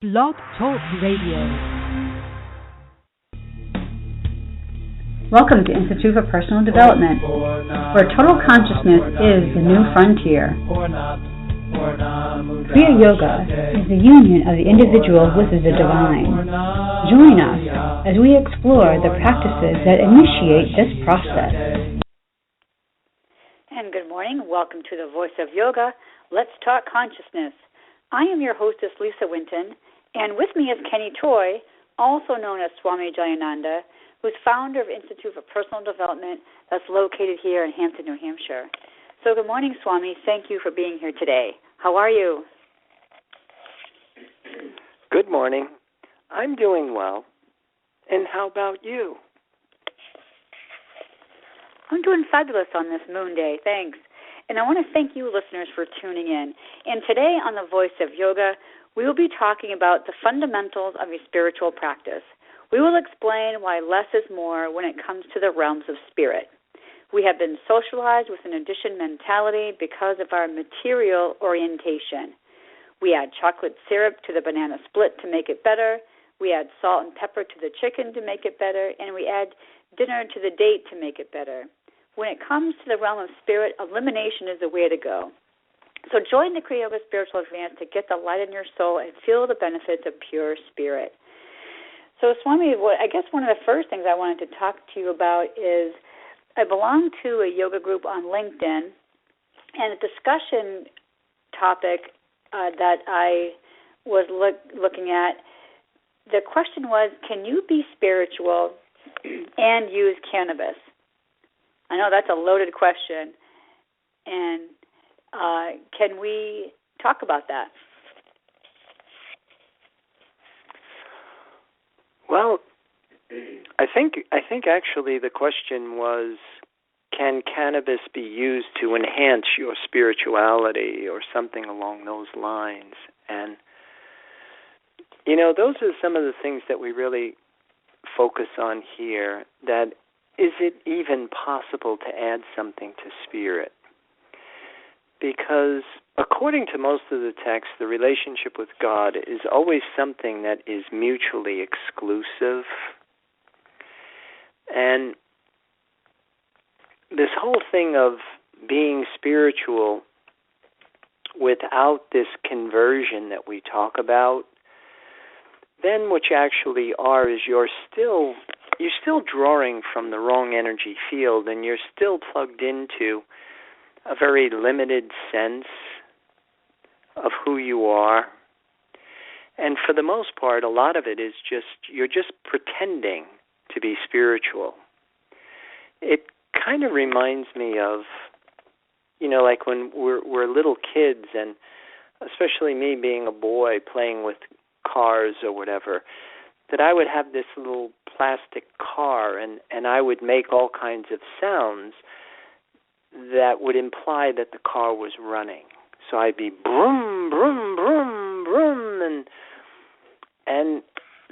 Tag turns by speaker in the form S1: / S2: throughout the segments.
S1: Blog Talk Radio.
S2: Welcome to Institute for Personal Development, where total consciousness is the new frontier. Kriya Yoga is the union of the individual with the divine. Join us as we explore the practices that initiate this process.
S3: And good morning. Welcome to the Voice of Yoga. Let's talk consciousness. I am your hostess, Lisa Winton, and with me is Kenny Toy, also known as Swami Jayananda, who's founder of Institute for Personal Development that's located here in Hampton, New Hampshire. So good morning, Swami. Thank you for being here today. How are you?
S4: Good morning. I'm doing well. And how about you?
S3: I'm doing fabulous on this moon day. Thanks. And I want to thank you, listeners, for tuning in. And today on the Voice of Yoga, we will be talking about the fundamentals of a spiritual practice. We will explain why less is more when it comes to the realms of spirit. We have been socialized with an addition mentality because of our material orientation. We add chocolate syrup to the banana split to make it better. We add salt and pepper to the chicken to make it better. And we add dinner to the date to make it better. When it comes to the realm of spirit, elimination is the way to go. So join the Kriya Yoga Spiritual Advance to get the light in your soul and feel the benefits of pure spirit. So, Swami, I guess one of the first things I wanted to talk to you about is I belong to a yoga group on LinkedIn, and a discussion topic that I was looking at, the question was, can you be spiritual and use cannabis? I know that's a loaded question, and can we talk about that?
S4: Well, I think actually the question was, can cannabis be used to enhance your spirituality or something along those lines? And, you know, those are some of the things that we really focus on here, that is it even possible to add something to spirit? Because according to most of the texts, the relationship with God is always something that is mutually exclusive. And this whole thing of being spiritual without this conversion that we talk about, then what you actually are is you're still drawing from the wrong energy field, and you're still plugged into a very limited sense of who you are. And for the most part, a lot of it is you're just pretending to be spiritual. It kind of reminds me of, you know, like when we're little kids, and especially me being a boy playing with cars or whatever, that I would have this little plastic car, and I would make all kinds of sounds that would imply that the car was running. So I'd be broom, broom, broom, broom, and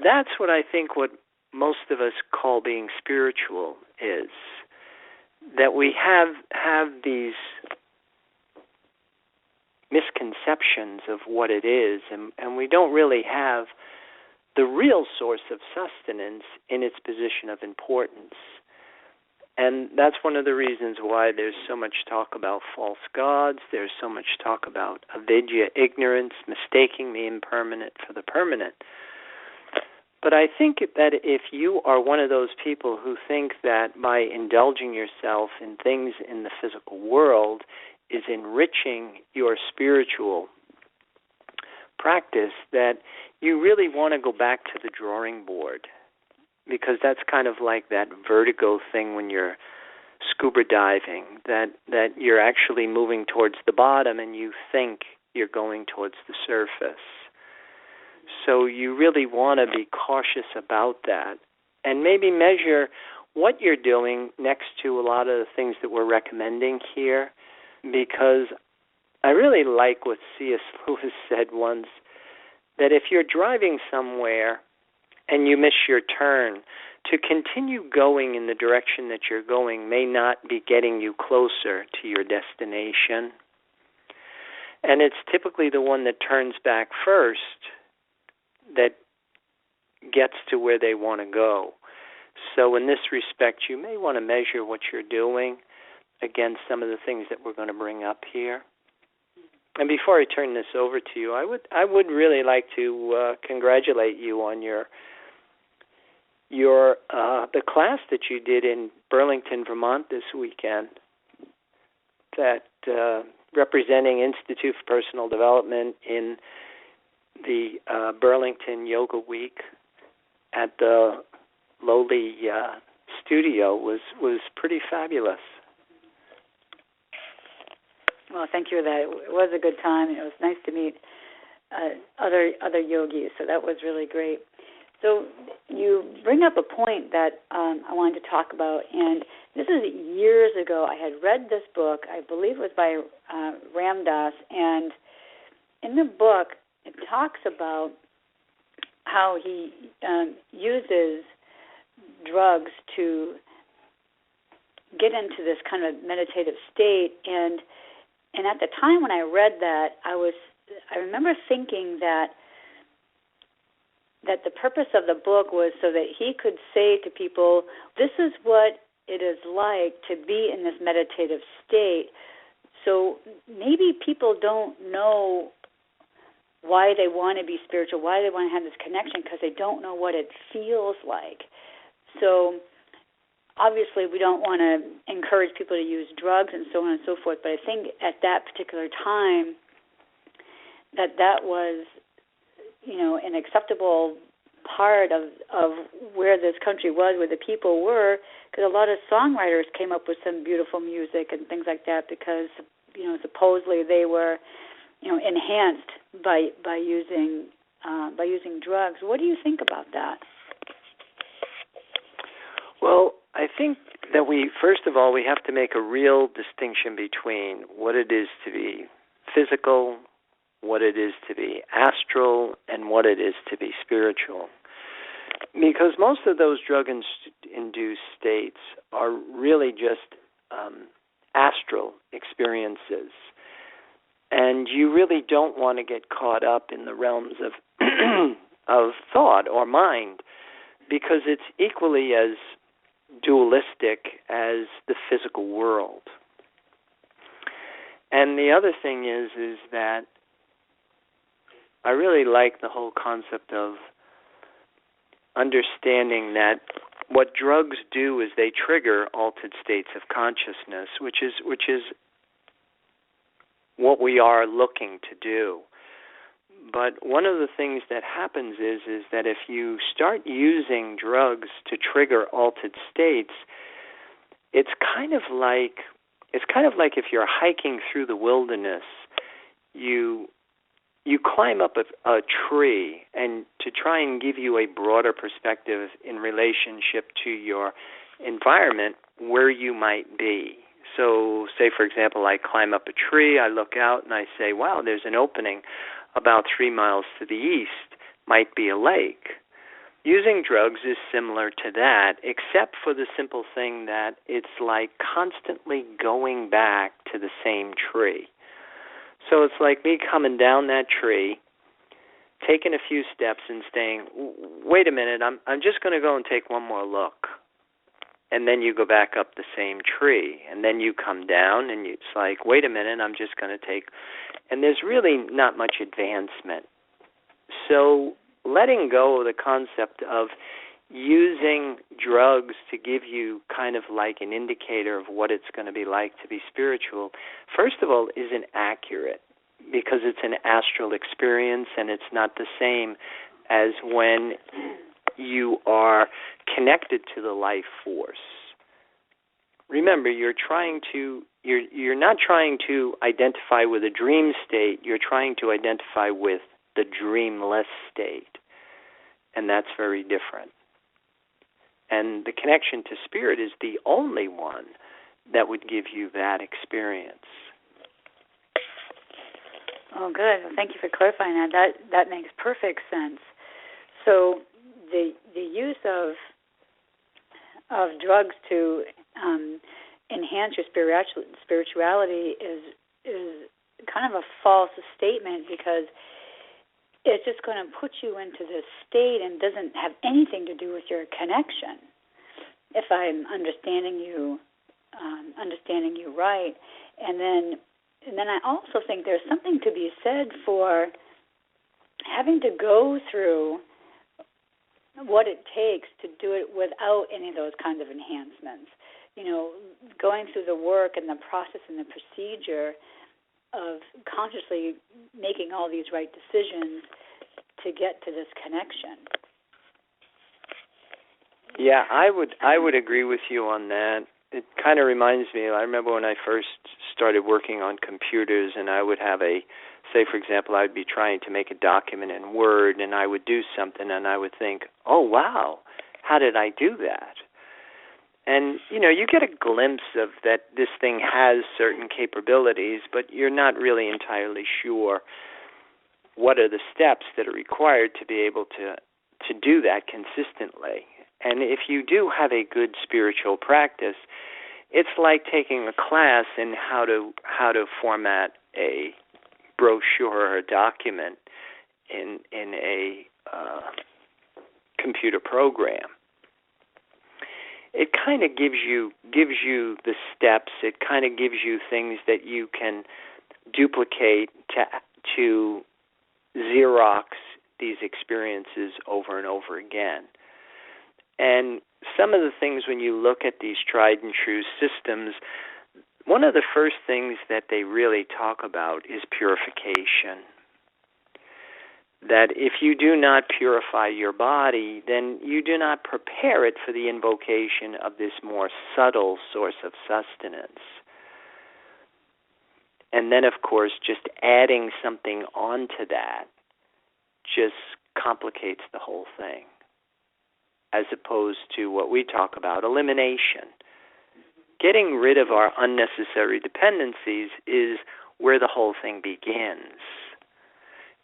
S4: that's what I think what most of us call being spiritual is, that we have these misconceptions of what it is, and we don't really have the real source of sustenance in its position of importance. And that's one of the reasons why there's so much talk about false gods, there's so much talk about avidya, ignorance, mistaking the impermanent for the permanent. But I think that if you are one of those people who think that by indulging yourself in things in the physical world is enriching your spiritual practice, that you really want to go back to the drawing board, because that's kind of like that vertigo thing when you're scuba diving, that you're actually moving towards the bottom and you think you're going towards the surface. So you really want to be cautious about that, and maybe measure what you're doing next to a lot of the things that we're recommending here, because I really like what C.S. Lewis said once, that if you're driving somewhere and you miss your turn, to continue going in the direction that you're going may not be getting you closer to your destination. And it's typically the one that turns back first that gets to where they want to go. So in this respect, you may want to measure what you're doing against some of the things that we're going to bring up here. And before I turn this over to you, I would really like to congratulate you on the class that you did in Burlington, Vermont this weekend, that representing Institute for Personal Development in the Burlington Yoga Week at the lowly studio was pretty fabulous.
S3: Well, thank you for that. It was a good time. It was nice to meet other yogis, so that was really great. So you bring up a point that I wanted to talk about, and this is years ago. I had read this book. I believe it was by Ram Dass, and in the book it talks about how he uses drugs to get into this kind of meditative state, and at the time when I read that, I remember thinking that the purpose of the book was so that he could say to people, this is what it is like to be in this meditative state. So maybe people don't know why they want to be spiritual, why they want to have this connection, because they don't know what it feels like. So obviously we don't want to encourage people to use drugs and so on and so forth, but I think at that particular time that was, an acceptable part of where this country was, where the people were, because a lot of songwriters came up with some beautiful music and things like that because, supposedly they were, enhanced by using drugs. What do you think about that?
S4: Well, I think that first of all, we have to make a real distinction between what it is to be physical, what it is to be astral, and what it is to be spiritual. Because most of those drug-induced states are really just astral experiences. And you really don't want to get caught up in the realms of of thought or mind, because it's equally as dualistic as the physical world. And the other thing is that I really like the whole concept of understanding that what drugs do is they trigger altered states of consciousness, which is what we are looking to do. But one of the things that happens is that if you start using drugs to trigger altered states, it's kind of like if you're hiking through the wilderness, you climb up a tree, and to try and give you a broader perspective in relationship to your environment where you might be. So, say, for example, I climb up a tree, I look out, and I say, wow, there's an opening about 3 miles to the east, might be a lake. Using drugs is similar to that, except for the simple thing that it's like constantly going back to the same tree. So it's like me coming down that tree, taking a few steps and saying, wait a minute, I'm just going to go and take one more look. And then you go back up the same tree. And then you come down, and it's like, wait a minute, I'm just going to take... And there's really not much advancement. So letting go of the concept of using drugs to give you kind of like an indicator of what it's going to be like to be spiritual, first of all, isn't accurate, because it's an astral experience, and it's not the same as when you are connected to the life force. Remember, you're not trying to identify with a dream state, you're trying to identify with the dreamless state, and that's very different. And the connection to spirit is the only one that would give you that experience.
S3: Oh, good. Well, thank you for clarifying that. That makes perfect sense. So the use of drugs to enhance your spirituality is kind of a false statement, because it's just going to put you into this state and doesn't have anything to do with your connection. If I'm understanding you right, and then I also think there's something to be said for having to go through what it takes to do it without any of those kinds of enhancements. Going through the work and the process and the procedure of consciously making all these right decisions to get to this connection.
S4: Yeah, I would agree with you on that. It kind of reminds me, I remember when I first started working on computers, and I would have say for example, I'd be trying to make a document in Word, and I would do something, and I would think, oh wow, how did I do that? And, you get a glimpse of that this thing has certain capabilities, but you're not really entirely sure what are the steps that are required to be able to do that consistently. And if you do have a good spiritual practice, it's like taking a class in how to format a brochure or a document in a computer program. It kind of gives you the steps. It kind of gives you things that you can duplicate to Xerox these experiences over and over again. And some of the things, when you look at these tried and true systems, one of the first things that they really talk about is purification. That if you do not purify your body, then you do not prepare it for the invocation of this more subtle source of sustenance. And then, of course, just adding something onto that just complicates the whole thing, as opposed to what we talk about, elimination. Getting rid of our unnecessary dependencies is where the whole thing begins.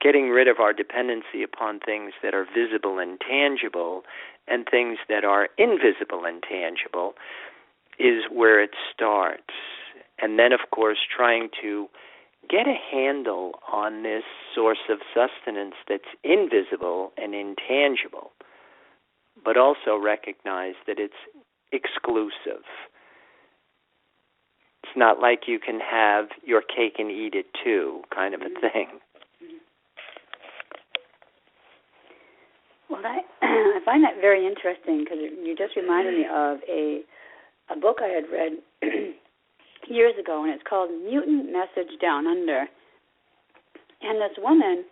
S4: Getting rid of our dependency upon things that are visible and tangible and things that are invisible and tangible is where it starts. And then, of course, trying to get a handle on this source of sustenance that's invisible and intangible, but also recognize that it's exclusive. It's not like you can have your cake and eat it too, kind of a thing.
S3: Well, I find that very interesting, because you just reminded me of a book I had read years ago, and it's called Mutant Message Down Under. And this woman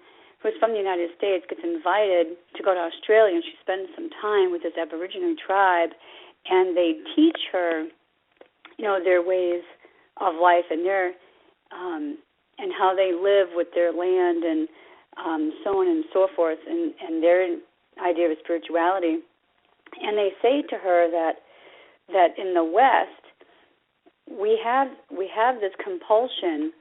S3: who's from the United States gets invited to go to Australia, and she spends some time with this Aboriginal tribe, and they teach her, their ways of life and their and how they live with their land and so on and so forth, and their idea of spirituality. And they say to her that in the West we have this compulsion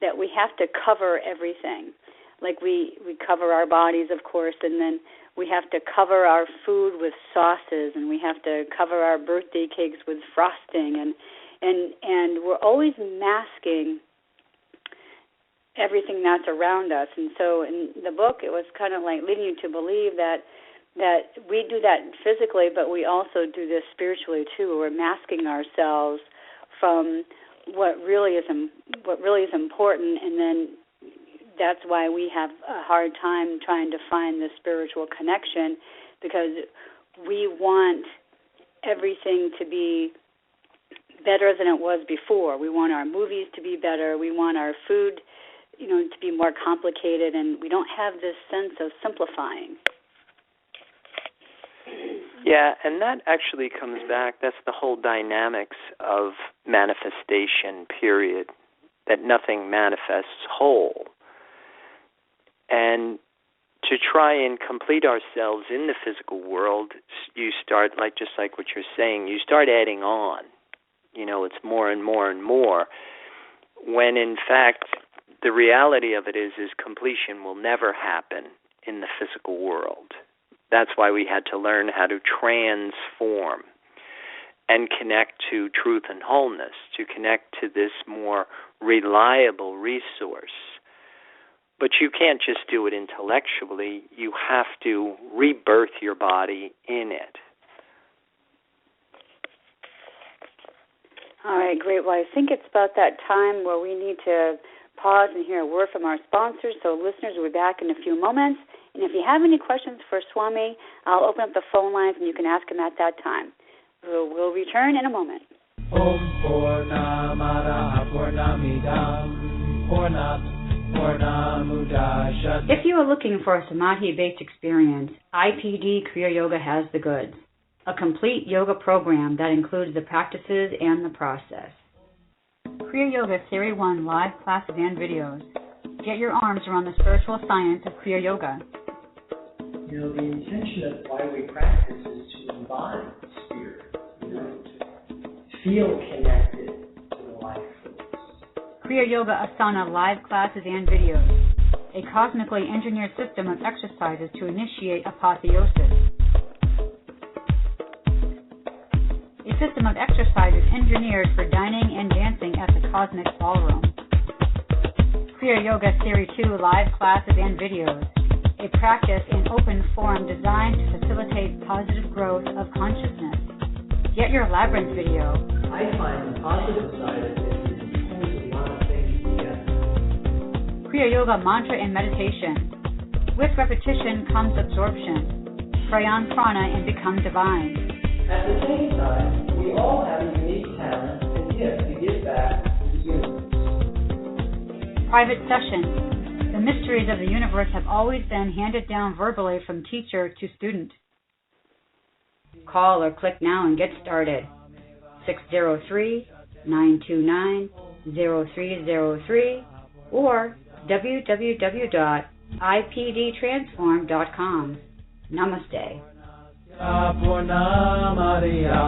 S3: that we have to cover everything. Like we cover our bodies, of course, and then we have to cover our food with sauces, and we have to cover our birthday cakes with frosting, and we're always masking everything that's around us. And so in the book, it was kind of like leading you to believe that we do that physically, but we also do this spiritually too. We're masking ourselves from what really is important, and then that's why we have a hard time trying to find the spiritual connection, because we want everything to be better than it was before. We want our movies to be better. We want our food, to be more complicated, and we don't have this sense of simplifying.
S4: Yeah, and that actually comes back, that's the whole dynamics of manifestation, period, that nothing manifests whole. And to try and complete ourselves in the physical world, you start, just like what you're saying, you start adding on. It's more and more and more, when in fact the reality of it is completion will never happen in the physical world. That's why we had to learn how to transform and connect to truth and wholeness, to connect to this more reliable resource, But you can't just do it intellectually. You have to rebirth your body in it.
S3: All right, great. Well, I think it's about that time where we need to pause and hear a word from our sponsors. So listeners will be back in a few moments. And if you have any questions for Swami, I'll open up the phone lines and you can ask him at that time. We'll return in a moment.
S5: Om Purnamada Purnamidam Purnamudachyate.
S2: If you are looking for a Samadhi-based experience, IPD Kriya Yoga has the goods. A complete yoga program that includes the practices and the process. Kriya Yoga Series 1 live classes and videos. Get your arms around the spiritual science of Kriya Yoga.
S6: The intention of why we practice is to embody the spirit, to feel connected to the life force.
S2: Kriya Yoga Asana live classes and videos. A cosmically engineered system of exercises to initiate apotheosis. A system of exercises engineered for dining and dancing at the Cosmic Ballroom. Kriya Yoga Series 2 live classes and videos. A practice in open forum designed to facilitate positive growth of consciousness. Get your Labyrinth video.
S6: I find the positive side of it is it pulls a lot of things together.
S2: Kriya Yoga Mantra and Meditation. With repetition comes absorption. Pray on prana and become divine.
S6: At the same time, we all have a unique talent and gift to give back to the universe.
S2: Private sessions. The mysteries of the universe have always been handed down verbally from teacher to student. Call or click now and get started. 603-929-0303 or www.ipdtransform.com. Namaste.
S5: Purnamariya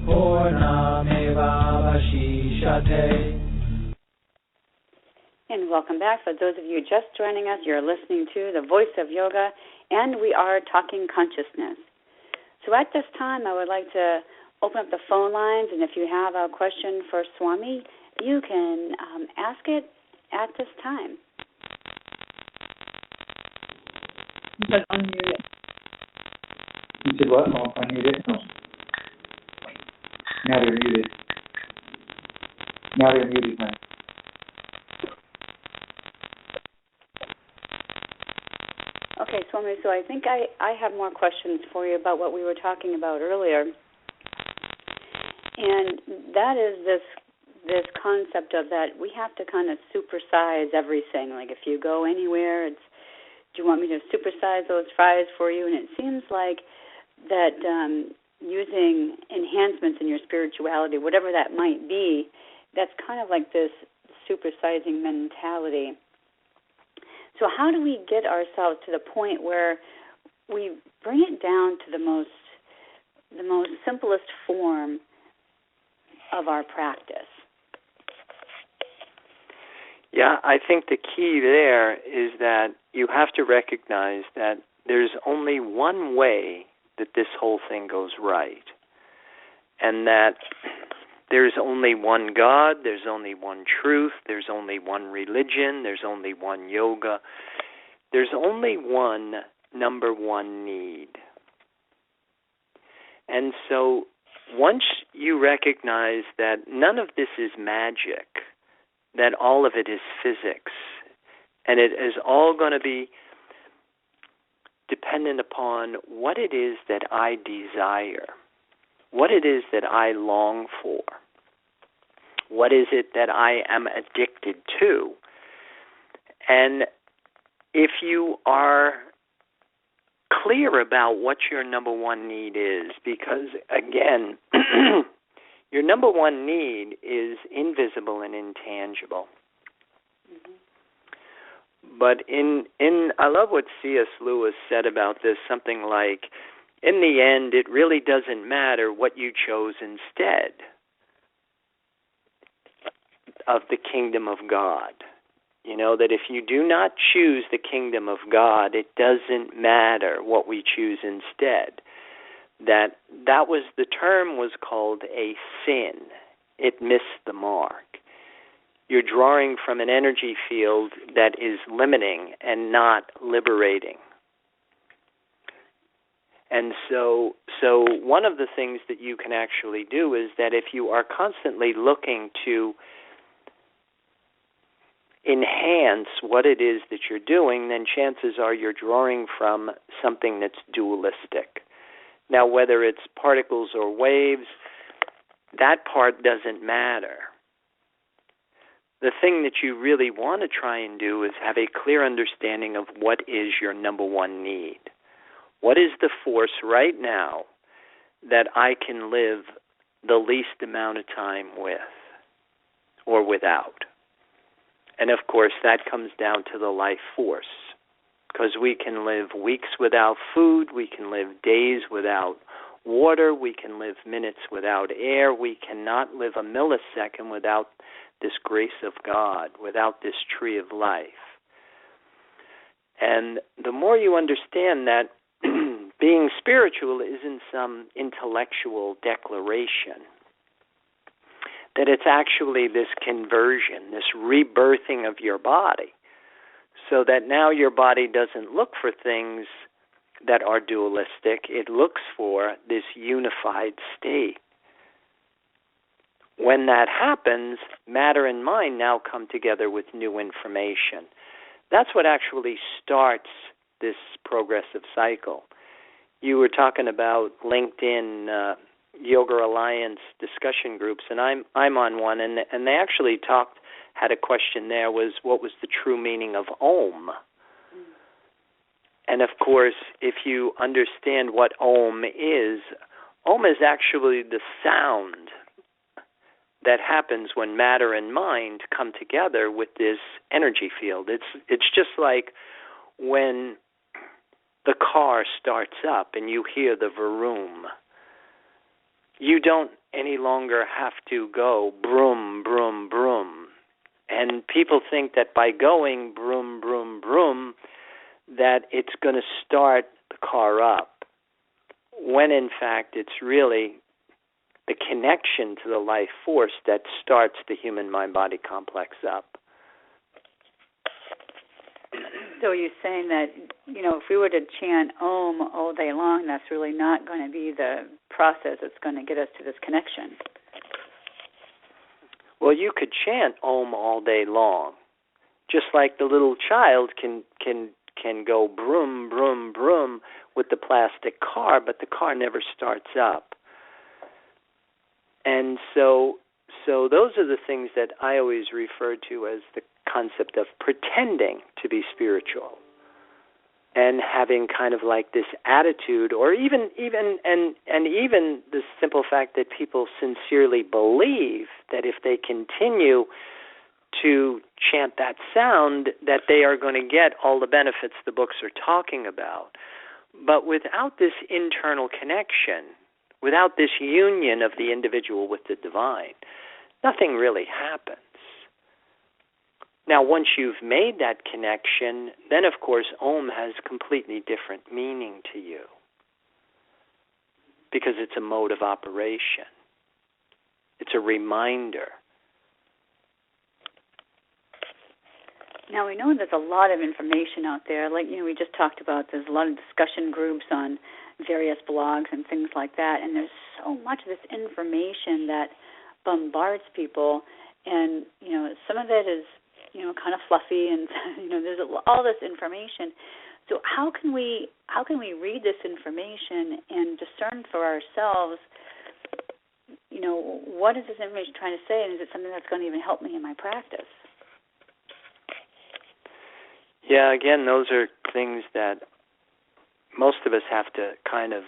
S5: Purnamevavashishate.
S3: And welcome back. For those of you just joining us, you're listening to The Voice of Yoga, and we are talking consciousness. So at this time, I would like to open up the phone lines, and if you have a question for Swami, you can ask it at this time.
S7: You said unmute it. You said what? Oh, unmute it? No. Now they're muted. Now they're muted, man.
S3: Okay, Swami, so I think I have more questions for you about what we were talking about earlier. And that is this concept of that we have to kind of supersize everything. Like if you go anywhere, it's, do you want me to supersize those fries for you? And it seems like that using enhancements in your spirituality, whatever that might be, that's kind of like this supersizing mentality. So how do we get ourselves to the point where we bring it down to the most simplest form of our practice?
S4: Yeah, I think the key there is that you have to recognize that there's only one way that this whole thing goes right, and that there's only one God, there's only one truth, there's only one religion, there's only one yoga, there's only one number one need. And so once you recognize that none of this is magic, that all of it is physics, and it is all going to be dependent upon what it is that I desire, what it is that I long for, what is it that I am addicted to. And if you are clear about what your number one need is, because again, your number one need is invisible and intangible. But I love what C.S. Lewis said about this, something like, in the end, it really doesn't matter what you chose instead of the kingdom of God. You know, that if you do not choose the kingdom of God, it doesn't matter what we choose instead. That was the term was called a sin. It missed the mark. You're drawing from an energy field that is limiting and not liberating. And so one of the things that you can actually do is that if you are constantly looking to enhance what it is that you're doing, then chances are you're drawing from something that's dualistic. Now, whether it's particles or waves, that part doesn't matter. The thing that you really want to try and do is have a clear understanding of what is your number one need. What is the force right now that I can live the least amount of time with or without? And of course, that comes down to the life force, because we can live weeks without food, we can live days without water, we can live minutes without air, we cannot live a millisecond without this grace of God, without this tree of life. And the more you understand that being spiritual isn't some intellectual declaration, that it's actually this conversion, this rebirthing of your body, so that now your body doesn't look for things that are dualistic. It looks for this unified state. When that happens, matter and mind now come together with new information. That's what actually starts this progressive cycle. You were talking about LinkedIn Yoga Alliance discussion groups, and I'm on one, and they actually had a question there, was what was the true meaning of Om? And of course, if you understand what Om is actually the sound that happens when matter and mind come together with this energy field. It's just like when the car starts up and you hear the vroom. You don't any longer have to go broom, broom, broom. And people think that by going broom, broom, broom, that it's going to start the car up, when in fact it's really the connection to the life force that starts the human mind-body complex up.
S3: So you're saying that, if we were to chant Om all day long, that's really not going to be the process that's going to get us to this connection.
S4: Well, you could chant Om all day long, just like the little child can go broom, broom, broom with the plastic car, but the car never starts up. And so those are the things that I always refer to as the concept of pretending to be spiritual, and having kind of like this attitude, or even the simple fact that people sincerely believe that if they continue to chant that sound, that they are going to get all the benefits the books are talking about. But without this internal connection, without this union of the individual with the divine, nothing really happens. Now, once you've made that connection, then, of course, Om has completely different meaning to you, because it's a mode of operation. It's a reminder.
S3: Now, we know there's a lot of information out there. Like, we just talked about, there's a lot of discussion groups on various blogs and things like that, and there's so much of this information that bombards people, and, some of it is kind of fluffy, and there's all this information. So how can we read this information and discern for ourselves? What is this information trying to say, and is it something that's going to even help me in my practice?
S4: Yeah, again, those are things that most of us have to kind of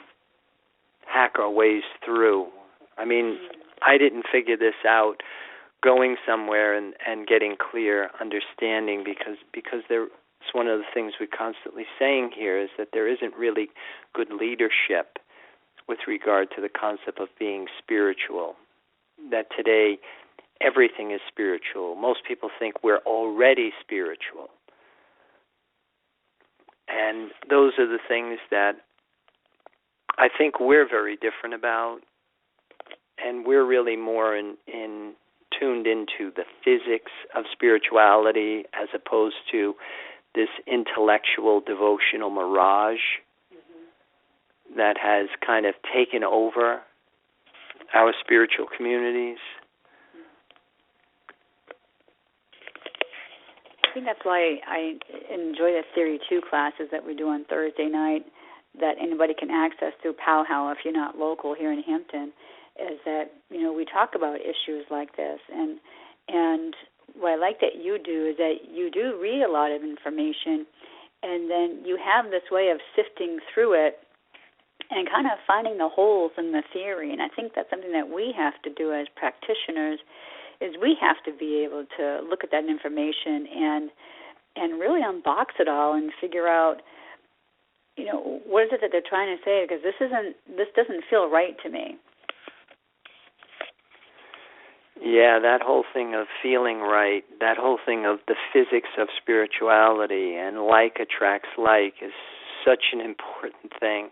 S4: hack our ways through. I mean, I didn't figure this out going somewhere and getting clear understanding, because it's one of the things we're constantly saying here, is that there isn't really good leadership with regard to the concept of being spiritual, that today everything is spiritual. Most people think we're already spiritual. And those are the things that I think we're very different about, and we're really more in tuned into the physics of spirituality as opposed to this intellectual devotional mirage that has kind of taken over our spiritual communities.
S3: I think that's why I enjoy the Theory 2 classes that we do on Thursday night that anybody can access through Powwow if you're not local here in Hampton, is that, we talk about issues like this. And what I like that you do is that you do read a lot of information, and then you have this way of sifting through it and kind of finding the holes in the theory. And I think that's something that we have to do as practitioners, is we have to be able to look at that information and really unbox it all and figure out, what is it that they're trying to say, because this doesn't feel right to me.
S4: Yeah, that whole thing of feeling right, that whole thing of the physics of spirituality and like attracts like is such an important thing,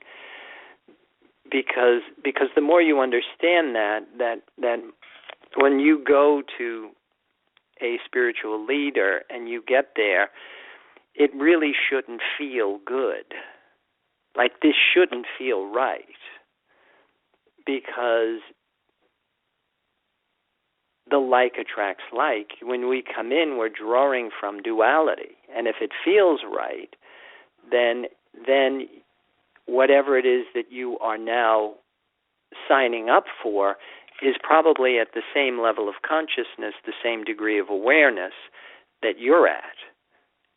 S4: because the more you understand that when you go to a spiritual leader and you get there, it really shouldn't feel good. Like, this shouldn't feel right, because the like attracts like. When we come in, we're drawing from duality. And if it feels right, then whatever it is that you are now signing up for is probably at the same level of consciousness, the same degree of awareness that you're at.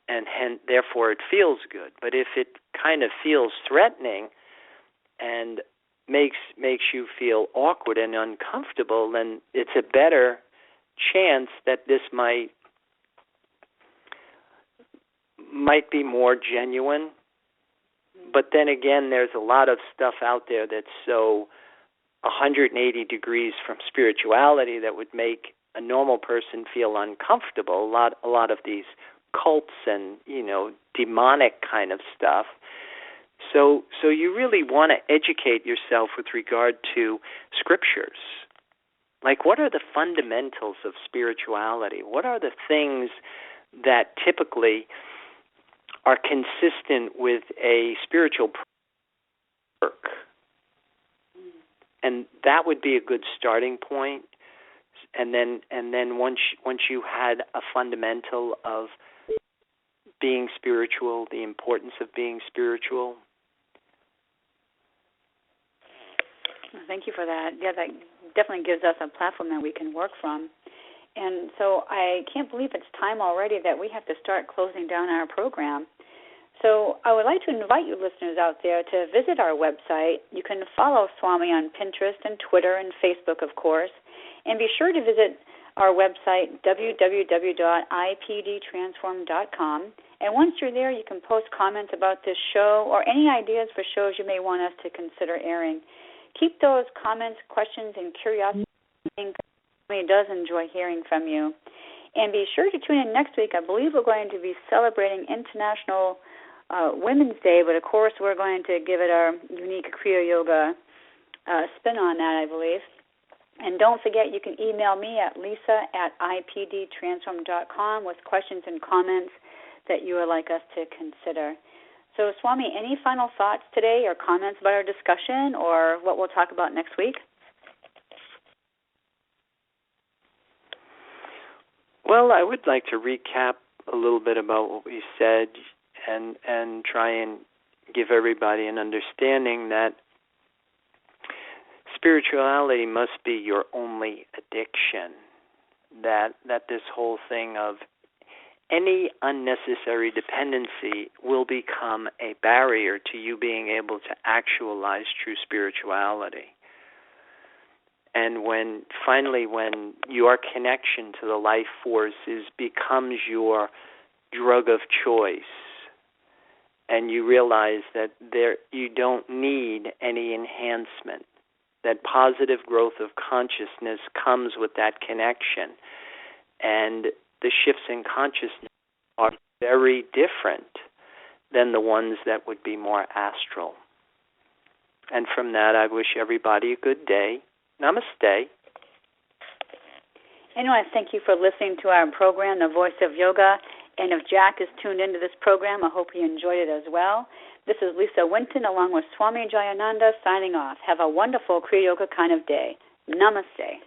S4: And therefore it feels good. But if it kind of feels threatening and makes you feel awkward and uncomfortable, then it's a better chance that this might be more genuine. But then again, there's a lot of stuff out there that's so 180 degrees from spirituality that would make a normal person feel uncomfortable. A lot of these cults and, demonic kind of stuff. So you really want to educate yourself with regard to scriptures. Like, what are the fundamentals of spirituality? What are the things that typically are consistent with a spiritual work? And that would be a good starting point. And then once you had a fundamental of being spiritual, the importance of being spiritual.
S3: Thank you for that. Yeah, that definitely gives us a platform that we can work from. And so I can't believe it's time already that we have to start closing down our program. So I would like to invite you listeners out there to visit our website. You can follow Swami on Pinterest and Twitter and Facebook, of course. And be sure to visit our website, www.ipdtransform.com. And once you're there, you can post comments about this show or any ideas for shows you may want us to consider airing. Keep those comments, questions, and curiosity. It does enjoy hearing from you. And be sure to tune in next week. I believe we're going to be celebrating International Women's Day, but of course we're going to give it our unique Kriya Yoga spin on that, I believe. And don't forget, you can email me at lisa@ipdtransform.com with questions and comments that you would like us to consider. So, Swami, any final thoughts today or comments about our discussion or what we'll talk about next week?
S4: Well, I would like to recap a little bit about what we said and try and give everybody an understanding that spirituality must be your only addiction, that this whole thing of any unnecessary dependency will become a barrier to you being able to actualize true spirituality. And when your connection to the life force becomes your drug of choice, and you realize that you don't need any enhancement, that positive growth of consciousness comes with that connection, and the shifts in consciousness are very different than the ones that would be more astral. And from that, I wish everybody a good day. Namaste.
S3: And I want to thank you for listening to our program, The Voice of Yoga. And if Jack is tuned into this program, I hope he enjoyed it as well. This is Lisa Winton along with Swami Jayananda signing off. Have a wonderful Kriya Yoga kind of day. Namaste.